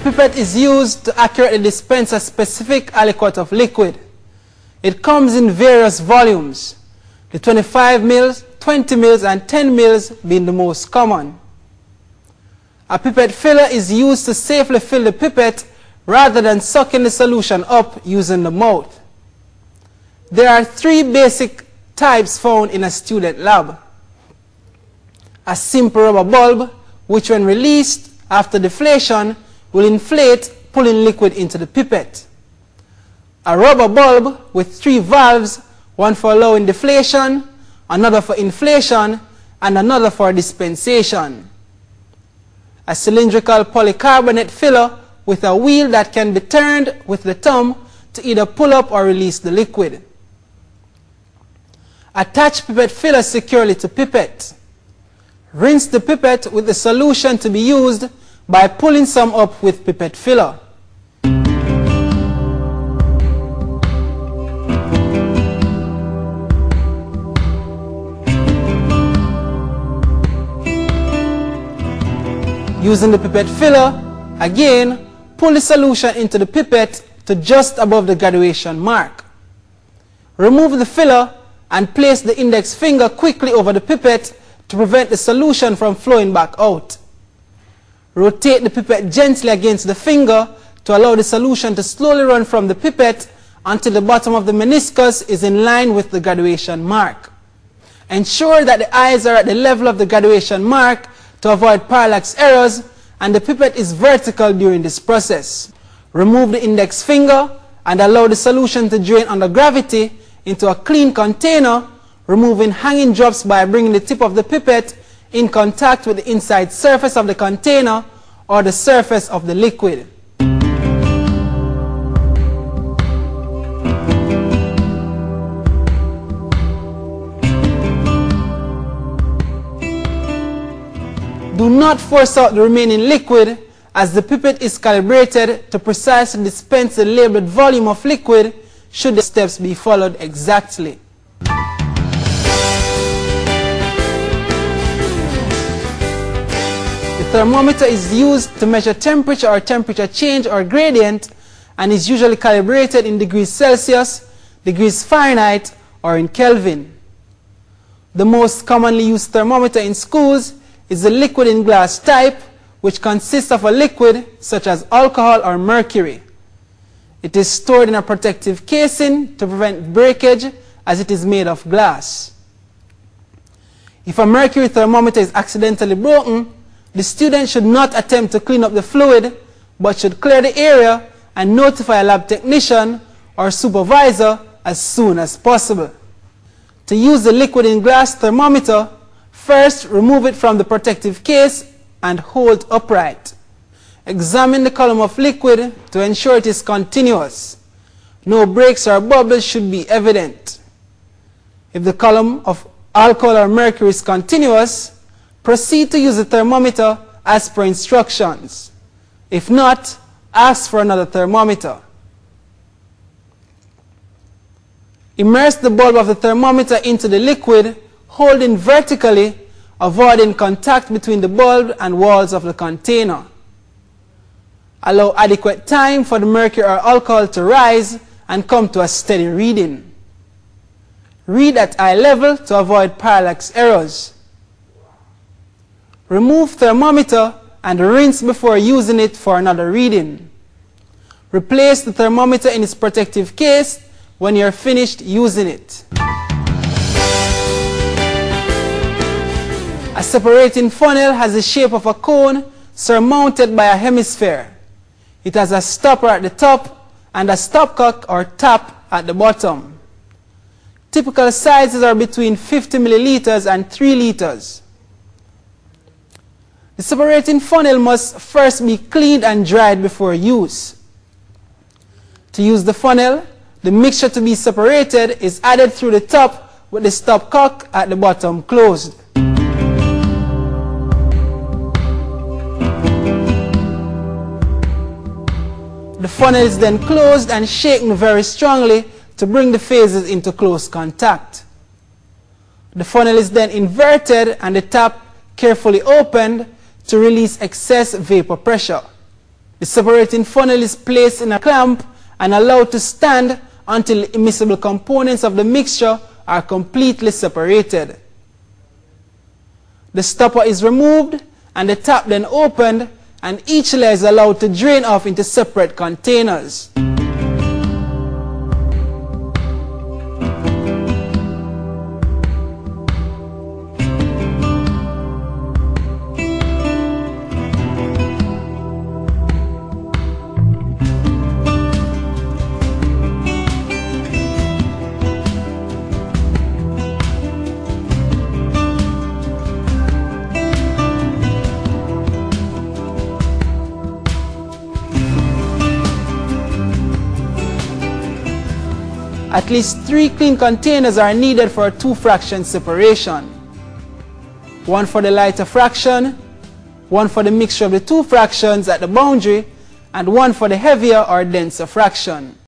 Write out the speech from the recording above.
pipette is used to accurately dispense a specific aliquot of liquid. It comes in various volumes, the 25 mils, 20 mils, and 10 mils being the most common. A pipette filler is used to safely fill the pipette rather than sucking the solution up using the mouth. There are three basic types found in a student lab. A simple rubber bulb, which when released after deflation will inflate, pulling liquid into the pipette. A rubber bulb with three valves, one for allowing deflation, another for inflation, and another for dispensation. A cylindrical polycarbonate filler with a wheel that can be turned with the thumb to either pull up or release the liquid. Attach pipette filler securely to pipette. Rinse the pipette with the solution to be used by pulling some up with pipette filler. Using the pipette filler, again, pull the solution into the pipette to just above the graduation mark. Remove the filler and place the index finger quickly over the pipette to prevent the solution from flowing back out. Rotate the pipette gently against the finger to allow the solution to slowly run from the pipette until the bottom of the meniscus is in line with the graduation mark. Ensure that the eyes are at the level of the graduation mark to avoid parallax errors, and the pipette is vertical during this process. Remove the index finger and allow the solution to drain under gravity into a clean container, removing hanging drops by bringing the tip of the pipette in contact with the inside surface of the container or the surface of the liquid. Do not force out the remaining liquid, as the pipette is calibrated to precisely dispense the labeled volume of liquid should the steps be followed exactly. The thermometer is used to measure temperature or temperature change or gradient, and is usually calibrated in degrees Celsius, degrees Fahrenheit, or in Kelvin. The most commonly used thermometer in schools is the liquid in glass type, which consists of a liquid such as alcohol or mercury. It is stored in a protective casing to prevent breakage, as it is made of glass. If a mercury thermometer is accidentally broken, the student should not attempt to clean up the fluid, but should clear the area and notify a lab technician or supervisor as soon as possible. To use the liquid in glass thermometer, first remove it from the protective case and hold upright. Examine the column of liquid to ensure it is continuous. No breaks or bubbles should be evident. If the column of alcohol or mercury is continuous, proceed to use the thermometer as per instructions. If not, ask for another thermometer. Immerse the bulb of the thermometer into the liquid, holding vertically, avoiding contact between the bulb and walls of the container. Allow adequate time for the mercury or alcohol to rise and come to a steady reading. Read at eye level to avoid parallax errors. Remove thermometer and rinse before using it for another reading. Replace the thermometer in its protective case when you are finished using it. A separating funnel has the shape of a cone surmounted by a hemisphere. It has a stopper at the top and a stopcock or tap at the bottom. Typical sizes are between 50 milliliters and 3 liters. The separating funnel must first be cleaned and dried before use. To use the funnel, the mixture to be separated is added through the top with the stopcock at the bottom closed. The funnel is then closed and shaken very strongly to bring the phases into close contact. The funnel is then inverted and the tap carefully opened to release excess vapor pressure. The separating funnel is placed in a clamp and allowed to stand until the immiscible components of the mixture are completely separated. The stopper is removed and the tap then opened, and each layer is allowed to drain off into separate containers. At least 3 clean containers are needed for a 2-fraction separation. One for the lighter fraction, one for the mixture of the 2 fractions at the boundary, and one for the heavier or denser fraction.